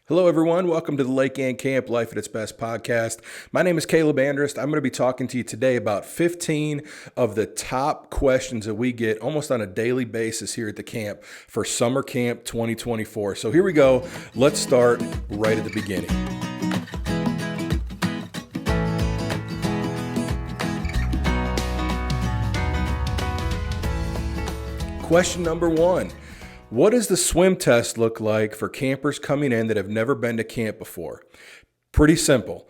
Hello, everyone. Welcome to the Lake Ann Camp Life at its Best podcast. My name is Caleb Andrist. I'm going to be talking to you today about 15 of the top questions that we get almost on a daily basis here at the camp for Summer Camp 2024. So here we go. Let's start right at the beginning. Question number one. What does the swim test look like for campers coming in that have never been to camp before? Pretty simple.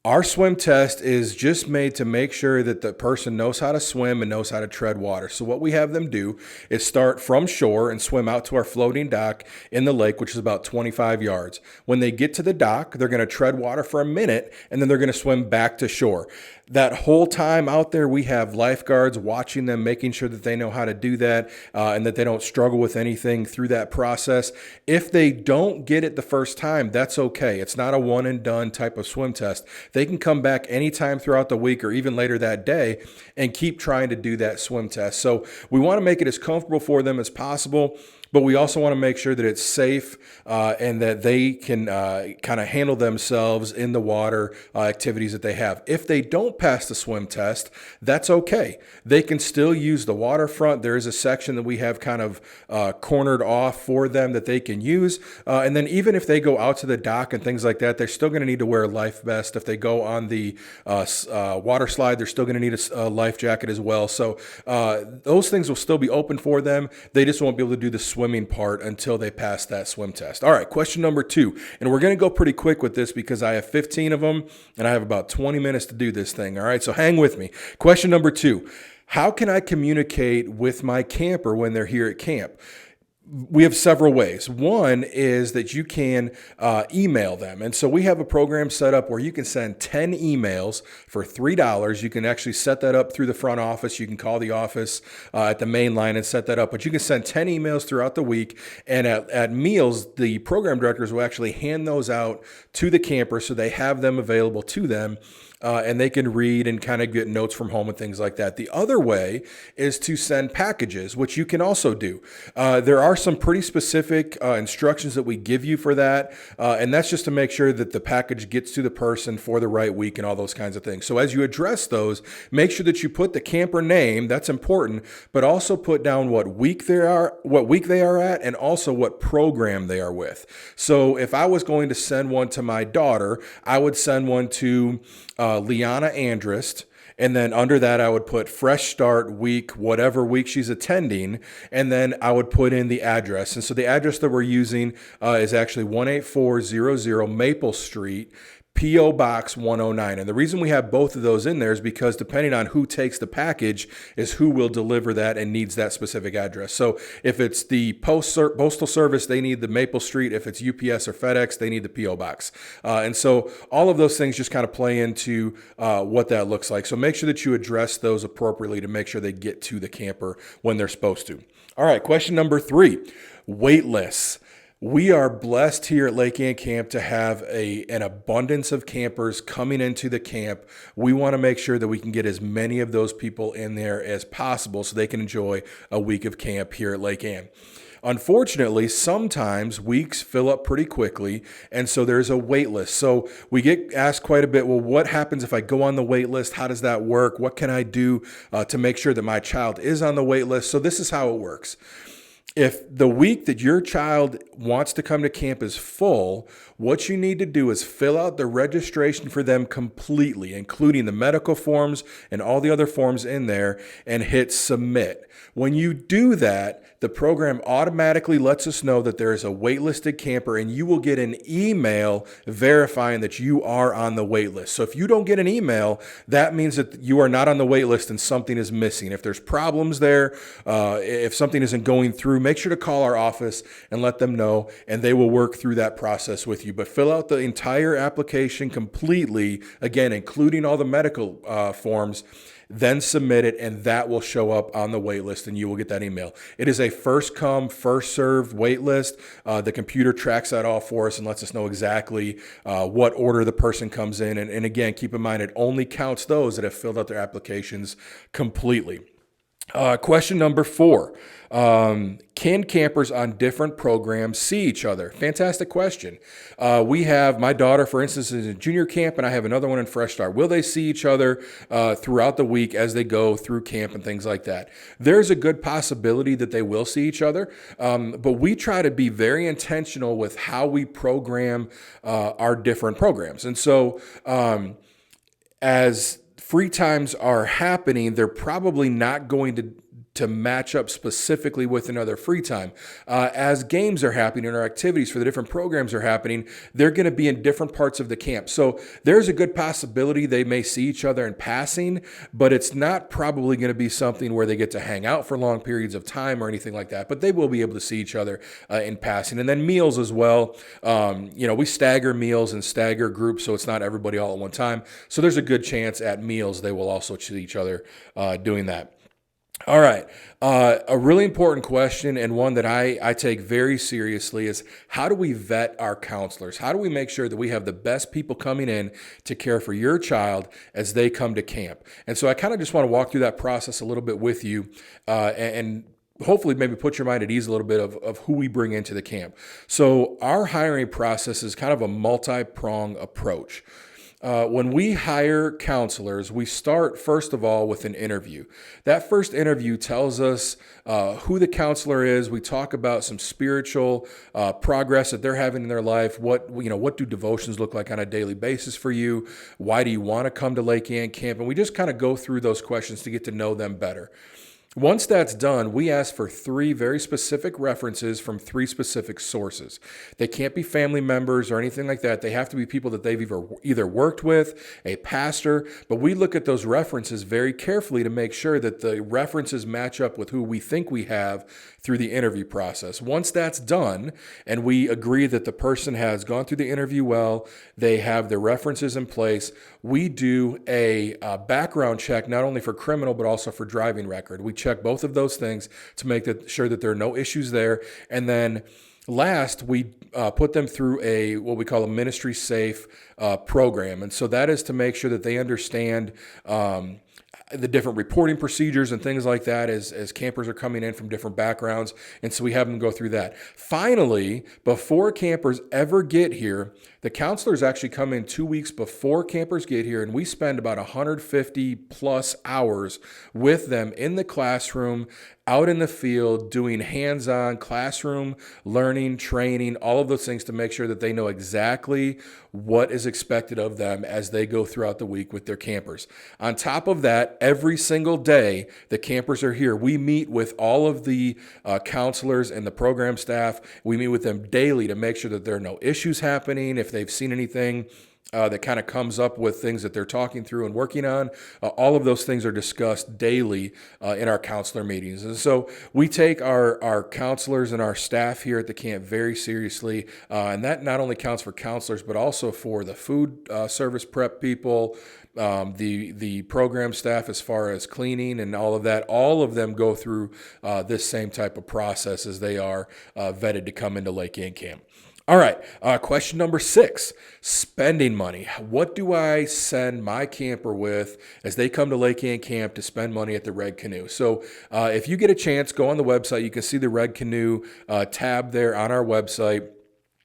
Our swim test is just made to make sure that the person knows how to swim and knows how to tread water. So what we have them do is start from shore and swim out to our floating dock in the lake, which is about 25 yards. When they get to the dock, they're going to tread water for a minute, and then they're going to swim back to shore. That whole time out there, we have lifeguards watching them, making sure that they know how to do that and that they don't struggle with anything through that process. If they don't get it the first time, that's okay. It's not a one and done type of swim test. They can come back anytime throughout the week or even later that day and keep trying to do that swim test. So we want to make it as comfortable for them as possible, but we also want to make sure that it's safe and that they can kind of handle themselves in the water activities that they have. If they don't pass the swim test, that's okay. They can still use the waterfront. There is a section that we have kind of cornered off for them that they can use. And then even if they go out to the dock and things like that, they're still going to need to wear a life vest. If they go on the water slide, they're still going to need a life jacket as well. So those things will still be open for them. They just won't be able to do the swimming part until they pass that swim test. All right, question number two. And we're going to go pretty quick with this because I have 15 of them and I have about 20 minutes to do this thing. All right, so hang with me. Question number two. How can I communicate with my camper when they're here at camp? We have several ways. One is that you can email them. And so we have a program set up where you can send 10 emails for $3. You can actually set that up through the front office. You can call the office at the main line and set that up. But you can send 10 emails throughout the week. And at meals, the program directors will actually hand those out to the camper so they have them available to them. And they can read and kind of get notes from home and things like that. The other way is to send packages, which you can also do. There are some pretty specific instructions that we give you for that. And that's just to make sure that the package gets to the person for the right week and all those kinds of things. So as you address those, make sure that you put the camper name, that's important, but also put down what week they are at, and also what program they are with. So if I was going to send one to my daughter, I would send one to Liana Andrist, and then under that I would put fresh start week, whatever week she's attending, and then I would put in the address. And so the address that we're using is actually 18400 Maple Street, P.O. Box 109. And the reason we have both of those in there is because depending on who takes the package is who will deliver that and needs that specific address. So if it's the Postal Service, they need the Maple Street. If it's UPS or FedEx, they need the P.O. Box. And so all of those things just kind of play into what that looks like. So make sure that you address those appropriately to make sure they get to the camper when they're supposed to. All right, question number 3, wait lists. We are blessed here at Lake Ann Camp to have an abundance of campers coming into the camp. We want to make sure that we can get as many of those people in there as possible so they can enjoy a week of camp here at Lake Ann. Unfortunately, sometimes weeks fill up pretty quickly, and so there's a wait list. So we get asked quite a bit, well, what happens if I go on the wait list? How does that work? What can I do to make sure that my child is on the wait list? So this is how it works. If the week that your child wants to come to camp is full, what you need to do is fill out the registration for them completely, including the medical forms and all the other forms in there, and hit submit. When you do that, the program automatically lets us know that there is a waitlisted camper, and you will get an email verifying that you are on the wait list. So if you don't get an email, that means that you are not on the wait list and something is missing. If there's problems there, if something isn't going through, make sure to call our office and let them know, and they will work through that process with you. But fill out the entire application completely, again, including all the medical forms, then submit it, and that will show up on the wait list, and you will get that email. It is a first come, first served wait list. The computer tracks that all for us and lets us know exactly what order the person comes in. And again, keep in mind, it only counts those that have filled out their applications completely. Question number 4. Can campers on different programs see each other? Fantastic question. We have my daughter, for instance, is in junior camp, and I have another one in Fresh Start. Will they see each other throughout the week as they go through camp and things like that? There's a good possibility that they will see each other, but we try to be very intentional with how we program our different programs. And so, as free times are happening, they're probably not going to match up specifically with another free time. As games are happening or activities for the different programs are happening, they're going to be in different parts of the camp. So there's a good possibility they may see each other in passing, but it's not probably going to be something where they get to hang out for long periods of time or anything like that. But they will be able to see each other in passing. And then meals as well. We stagger meals and stagger groups, so it's not everybody all at one time. So there's a good chance at meals they will also see each other doing that. All right. A really important question, and one that I take very seriously, is how do we vet our counselors? How do we make sure that we have the best people coming in to care for your child as they come to camp? And so I kind of just want to walk through that process a little bit with you and hopefully maybe put your mind at ease a little bit of who we bring into the camp. So our hiring process is kind of a multi-prong approach. When we hire counselors, we start first of all with an interview. That first interview tells us who the counselor is. We talk about some spiritual progress that they're having in their life. What do devotions look like on a daily basis for you? Why do you want to come to Lake Ann Camp? And we just kind of go through those questions to get to know them better. Once that's done, we ask for 3 very specific references from 3 specific sources. They can't be family members or anything like that. They have to be people that they've either worked with, a pastor, but we look at those references very carefully to make sure that the references match up with who we think we have through the interview process. Once that's done and we agree that the person has gone through the interview well, they have their references in place, we do a background check, not only for criminal, but also for driving record. We check both of those things to make sure that there are no issues there. And then last, we put them through what we call a ministry safe program. And so that is to make sure that they understand the different reporting procedures and things like that as campers are coming in from different backgrounds. And so we have them go through that. Finally, before campers ever get here, the counselors actually come in 2 weeks before campers get here, and we spend about 150 plus hours with them in the classroom, out in the field, doing hands-on classroom learning, training, all of those things to make sure that they know exactly what is expected of them as they go throughout the week with their campers. On top of that, every single day the campers are here, we meet with all of the counselors and the program staff. We meet with them daily to make sure that there are no issues happening. If they've seen anything that kind of comes up with things that they're talking through and working on. All of those things are discussed daily in our counselor meetings. And so we take our counselors and our staff here at the camp very seriously. And that not only counts for counselors, but also for the food service prep people, the program staff as far as cleaning and all of that. All of them go through this same type of process as they are vetted to come into Lake Ann Camp. All right, question number 6, spending money. What do I send my camper with as they come to Lake Ann Camp to spend money at the Red Canoe? So if you get a chance, go on the website. You can see the Red Canoe tab there on our website.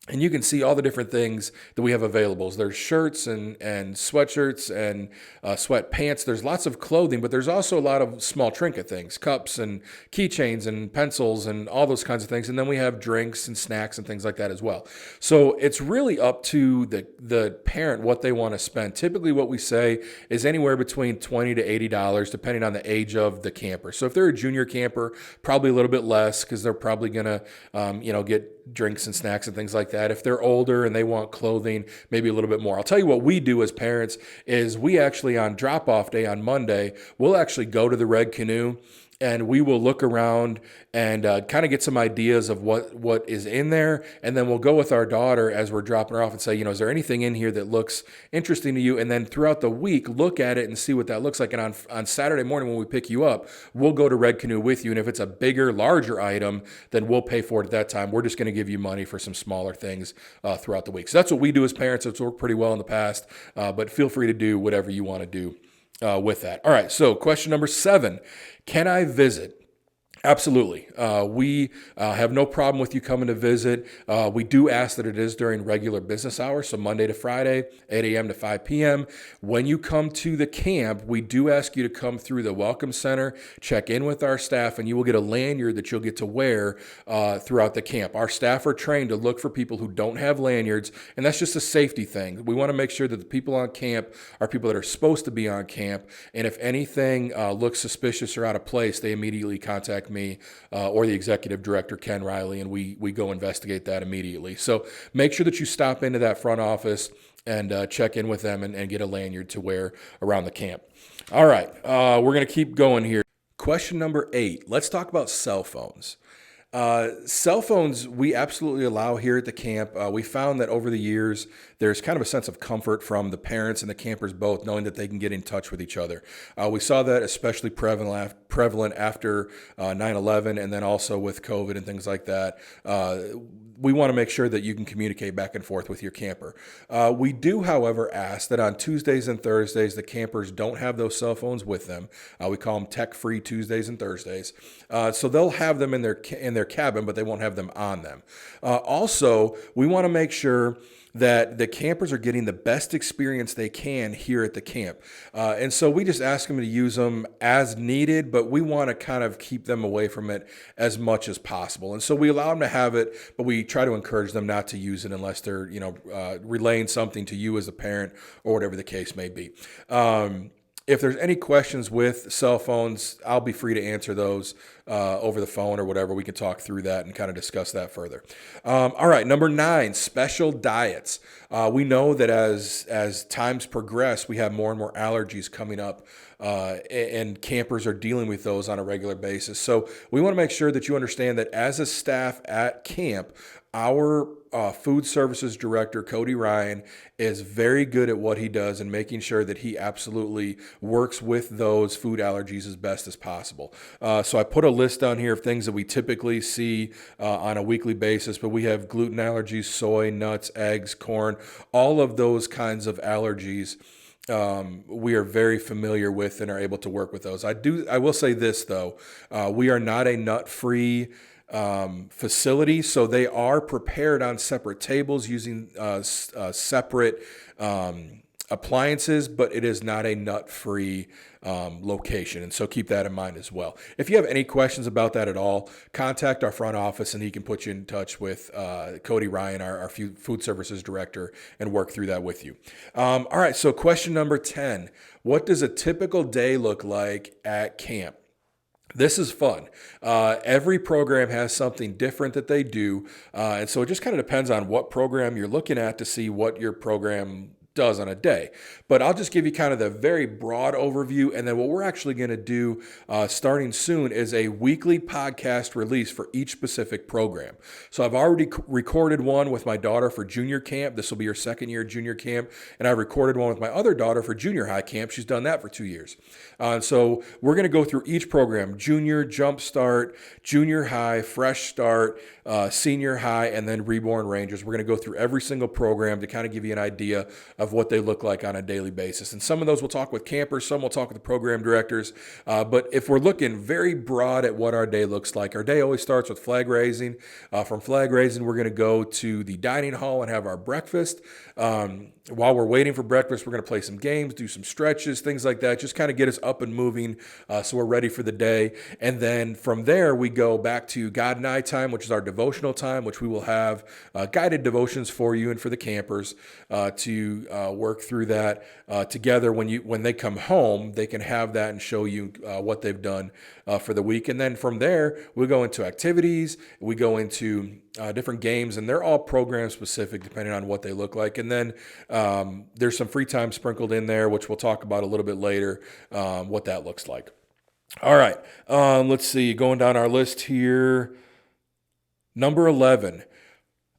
And you can see all the different things that we have available. There's shirts and sweatshirts and sweatpants. There's lots of clothing, but there's also a lot of small trinket things, cups and keychains and pencils and all those kinds of things. And then we have drinks and snacks and things like that as well. So it's really up to the parent what they want to spend. Typically what we say is anywhere between $20 to $80, depending on the age of the camper. So if they're a junior camper, probably a little bit less because they're probably going to get drinks and snacks and things like that. If they're older and they want clothing, maybe a little bit more. I'll tell you what we do as parents is we actually on drop-off day on Monday, we'll actually go to the Red Canoe and we will look around and kind of get some ideas of what is in there. And then we'll go with our daughter as we're dropping her off and say, is there anything in here that looks interesting to you? And then throughout the week, look at it and see what that looks like. And on Saturday morning when we pick you up, we'll go to Red Canoe with you. And if it's a bigger, larger item, then we'll pay for it at that time. We're just going to give you money for some smaller things throughout the week. So that's what we do as parents. It's worked pretty well in the past, but feel free to do whatever you want to do with that. All right, so question number 7, can I visit? Absolutely. We have no problem with you coming to visit. We do ask that it is during regular business hours, so Monday to Friday, 8 a.m. to 5 p.m. When you come to the camp, we do ask you to come through the Welcome Center, check in with our staff, and you will get a lanyard that you'll get to wear throughout the camp. Our staff are trained to look for people who don't have lanyards, and that's just a safety thing. We want to make sure that the people on camp are people that are supposed to be on camp, and if anything looks suspicious or out of place, they immediately contact me or the executive director, Ken Riley, and we go investigate that immediately. So make sure that you stop into that front office and check in with them and get a lanyard to wear around the camp. All right, we're going to keep going here. Question number 8, let's talk about cell phones. Cell phones we absolutely allow here at the camp. We found that over the years, there's kind of a sense of comfort from the parents and the campers both, knowing that they can get in touch with each other. We saw that especially prevalent after 9/11 and then also with COVID and things like that. We want to make sure that you can communicate back and forth with your camper. We do, however, ask that on Tuesdays and Thursdays, the campers don't have those cell phones with them. We call them tech-free Tuesdays and Thursdays. So they'll have them in their cabin, but they won't have them on them. Also, we want to make sure that the campers are getting the best experience they can here at the camp. And so we just ask them to use them as needed, but we want to kind of keep them away from it as much as possible. And so we allow them to have it, but we try to encourage them not to use it unless they're, relaying something to you as a parent or whatever the case may be. If there's any questions with cell phones, I'll be free to answer those over the phone or whatever. We can talk through that and kind of discuss that further. All right, number 9, special diets. We know that as times progress, we have more and more allergies coming up, and campers are dealing with those on a regular basis. So we want to make sure that you understand that as a staff at camp, our food services director, Cody Ryan, is very good at what he does and making sure that he absolutely works with those food allergies as best as possible. So I put a list down here of things that we typically see on a weekly basis, but we have gluten allergies, soy, nuts, eggs, corn, all of those kinds of allergies. We are very familiar with and are able to work with those. I will say this though, we are not a nut-free facility, so they are prepared on separate tables using separate appliances, but it is not a nut-free location, and so keep that in mind as well. If you have any questions about that at all, contact our front office and he can put you in touch with Cody Ryan, our food services director, and work through that with you. All right, so question number 10, what does a typical day look like at camp? This is fun. Every program has something different that they do. And so it just kind of depends on what program you're looking at to see what your program does on a day. But I'll just give you kind of the very broad overview. And then what we're actually going to do starting soon is a weekly podcast release for each specific program. So I've already recorded one with my daughter for junior camp. This will be her second year at junior camp. And I recorded one with my other daughter for junior high camp. She's done that for 2 years. So we're going to go through each program: junior, jump start, junior high, fresh start, senior high, and then reborn rangers. We're going to go through every single program to kind of give you an idea of what they look like on a daily basis. And some of those we'll talk with campers, some we'll talk with the program directors. But if we're looking very broad at what our day looks like, our day always starts with flag raising. From flag raising, we're going to go to the dining hall and have our breakfast. While we're waiting for breakfast, we're going to play some games, do some stretches, things like that, just kind of get us up and moving so we're ready for the day. And then from there, we go back to God and I time, which is our devotional time, which we will have guided devotions for you and for the campers to work through that together. When they come home, they can have that and show you what they've done for the week. And then from there, we go into activities, we go into different games, and they're all program specific depending on what they look like. And then there's some free time sprinkled in there, which we'll talk about a little bit later, what that looks like. All right, let's see, going down our list here. Number 11,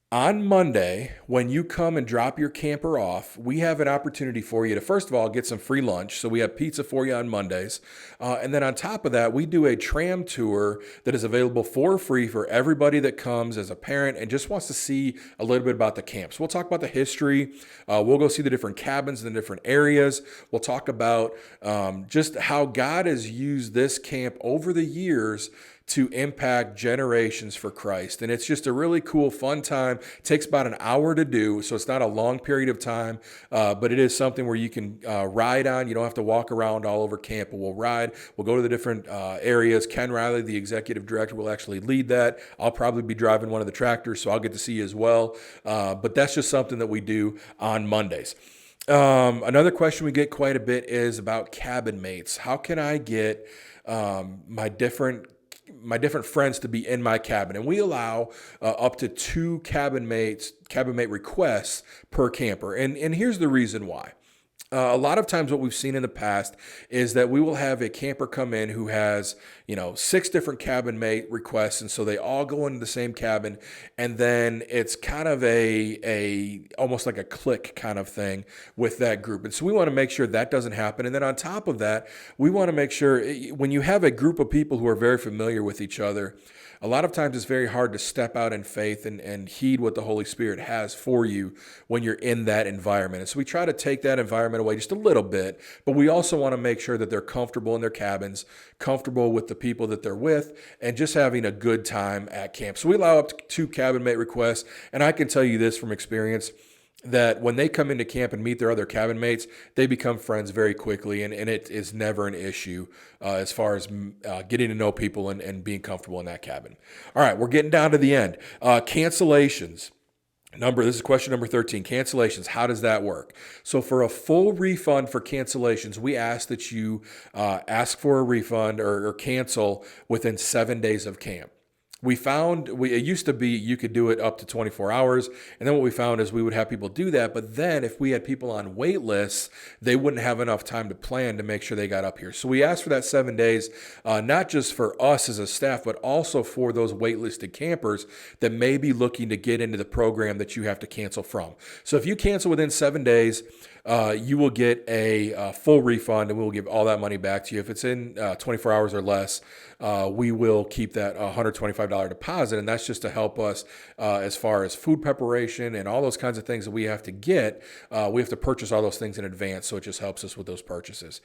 On Monday, when you come and drop your camper off, we have an opportunity for you to, first of all, get some free lunch. So we have pizza for you on Mondays. And then on top of that, we do a tram tour that is available for free for everybody that comes as a parent and just wants to see a little bit about the camp. So we'll talk about the history. We'll go see the different cabins in the different areas. We'll talk about just how God has used this camp over the years to impact generations for Christ. And it's just a really cool, fun time. It takes about an hour to do, so it's not a long period of time, but it is something where you can ride on. You don't have to walk around all over camp, but we'll ride. We'll go to the different areas. Ken Riley, the executive director, will actually lead that. I'll probably be driving one of the tractors, so I'll get to see you as well. But that's just something that we do on Mondays. Another question we get quite a bit is about cabin mates. How can I get my different friends to be in my cabin? And we allow up to 2 cabin mate requests per camper. And here's the reason why. A lot of times what we've seen in the past is that we will have a camper come in who has, 6 different cabin mate requests. And so they all go into the same cabin. And then it's kind of a almost like a clique kind of thing with that group. And so we want to make sure that doesn't happen. And then on top of that, we want to make sure when you have a group of people who are very familiar with each other, a lot of times it's very hard to step out in faith and heed what the Holy Spirit has for you when you're in that environment. And so we try to take that environment away just a little bit, but we also want to make sure that they're comfortable in their cabins, comfortable with the people that they're with, and just having a good time at camp. So we allow up to 2 cabin mate requests. And I can tell you this from experience, that when they come into camp and meet their other cabin mates, they become friends very quickly, and it is never an issue as far as getting to know people and being comfortable in that cabin. All right, we're getting down to the end. Cancellations. This is question number 13. Cancellations. How does that work? So for a full refund for cancellations, we ask that you ask for a refund or cancel within 7 days of camp. It used to be you could do it up to 24 hours. And then what we found is we would have people do that. But then if we had people on wait lists, they wouldn't have enough time to plan to make sure they got up here. So we asked for that 7 days, not just for us as a staff, but also for those waitlisted campers that may be looking to get into the program that you have to cancel from. So if you cancel within 7 days, you will get a full refund, and we will give all that money back to you. If it's in 24 hours or less, we will keep that $125 deposit, and that's just to help us as far as food preparation and all those kinds of things that we have to get. We have to purchase all those things in advance, so it just helps us with those purchases.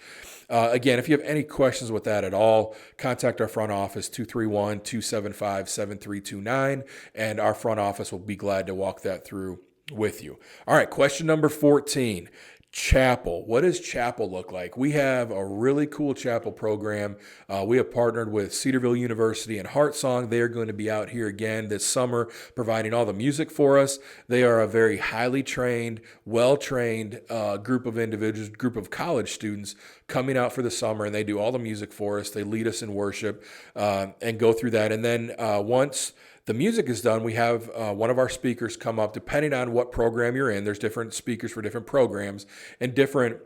Again, if you have any questions with that at all, contact our front office, 231-275-7329, and our front office will be glad to walk that through with you. All right, question number 14. Chapel. What does chapel look like? We have a really cool chapel program. We have partnered with Cedarville University and Heartsong. They are going to be out here again this summer providing all the music for us. They are a very highly trained, well-trained group of individuals, group of college students coming out for the summer, and they do all the music for us. They lead us in worship and go through that. And then once the music is done, we have one of our speakers come up, depending on what program you're in. There's different speakers for different programs and different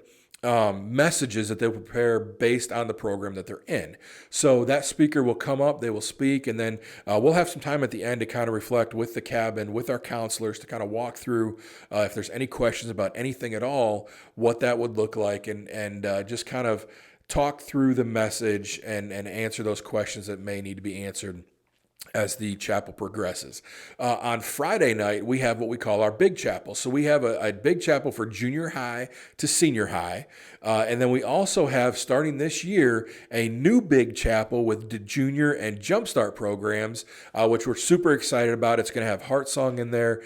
messages that they'll prepare based on the program that they're in. So that speaker will come up, they will speak, and then we'll have some time at the end to kind of reflect with the cabin, with our counselors, to kind of walk through if there's any questions about anything at all, what that would look like, and just kind of talk through the message and answer those questions that may need to be answered as the chapel progresses. On Friday night, we have what we call our big chapel. So we have a big chapel for junior high to senior high. And then we also have, starting this year, a new big chapel with the junior and jumpstart programs, which we're super excited about. It's going to have Heartsong in there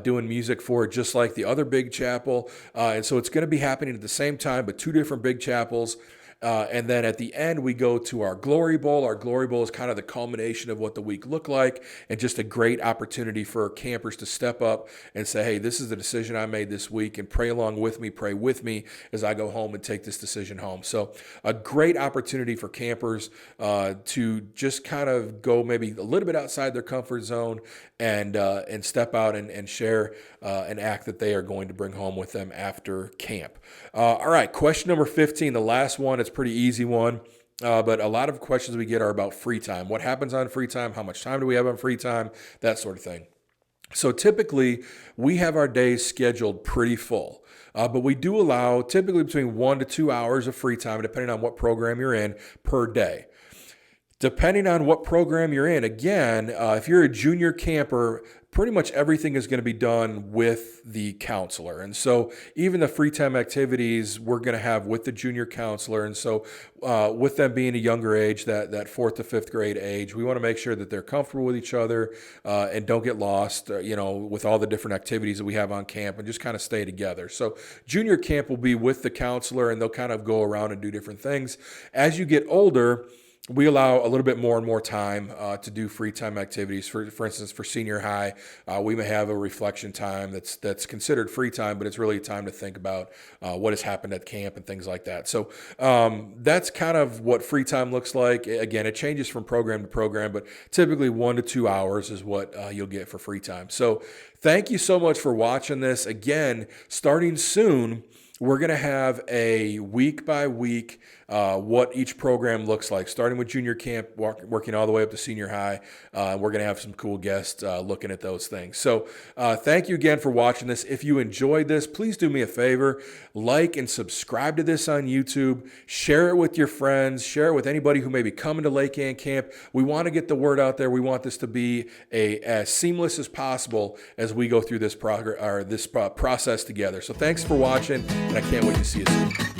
doing music for it, just like the other big chapel. And so it's going to be happening at the same time, but 2 different big chapels. And then at the end, we go to our Glory Bowl. Our Glory Bowl is kind of the culmination of what the week looked like, and just a great opportunity for campers to step up and say, hey, this is the decision I made this week, and pray along with me, pray with me as I go home and take this decision home. So a great opportunity for campers to just kind of go maybe a little bit outside their comfort zone and step out and share an act that they are going to bring home with them after camp. All right, question number 15, the last one. It's a pretty easy one, but a lot of questions we get are about free time. What happens on free time? How much time do we have on free time? That sort of thing. So typically, we have our days scheduled pretty full. But we do allow typically between 1 to 2 hours of free time, depending on what program you're in, per day. Depending on what program you're in, again, if you're a junior camper, pretty much everything is going to be done with the counselor. And so even the free time activities we're going to have with the junior counselor. And so with them being a younger age, that fourth to fifth grade age, we want to make sure that they're comfortable with each other and don't get lost, with all the different activities that we have on camp, and just kind of stay together. So junior camp will be with the counselor, and they'll kind of go around and do different things. As you get older, we allow a little bit more and more time to do free time activities. For instance, for senior high, we may have a reflection time that's considered free time, but it's really time to think about what has happened at camp and things like that. So that's kind of what free time looks like. Again, it changes from program to program, but typically 1 to 2 hours is what you'll get for free time. So thank you so much for watching this. Again, starting soon, we're going to have a week by week what each program looks like, starting with junior camp, working all the way up to senior high. We're going to have some cool guests looking at those things. So thank you again for watching this. If you enjoyed this, please do me a favor, like and subscribe to this on YouTube. Share it with your friends. Share it with anybody who may be coming to Lake Ann Camp. We want to get the word out there. We want this to be as seamless as possible as we go through this process together. So thanks for watching, and I can't wait to see you soon.